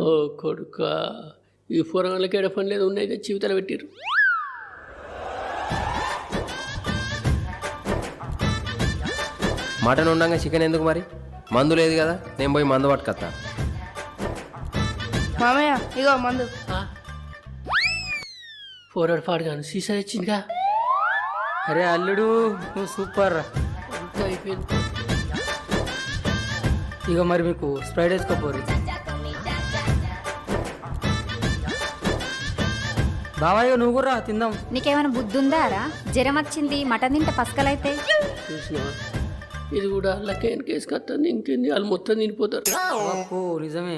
ఓ కొడుక, ఈ పూర్వంలోకి ఎడ పని లేదు, ఉన్నాయి జీవితాలు పెట్టిరు. మటన్ ఉండగా చికెన్ ఎందుకు మరి? మందు లేదు కదా, నేను పోయి మందు పట్టుకొస్తా. మామయ్య ఇగో మందు. ఫోర్వర్డ్ పాడుగాను సీసా ఇచ్చిందిగా. అరే అల్లుడు నువ్వు సూపర్. అంతా అయిపోయింది. ఇక మరి మీకు స్ప్రైడ్ వేసుకోపోరు. బాబాయ్ నువ్వు కూడా తిందాం. నీకేమైనా బుద్ధి ఉందారా? జ్వరం వచ్చింది, మటన్ తింటే పసకలైతే. చూసినా ఇది కూడా లక్కైన కేసు కత్తాను. ఇంకేంది, వాళ్ళు మొత్తం తినిపోతారు. అబ్బో నిజమే.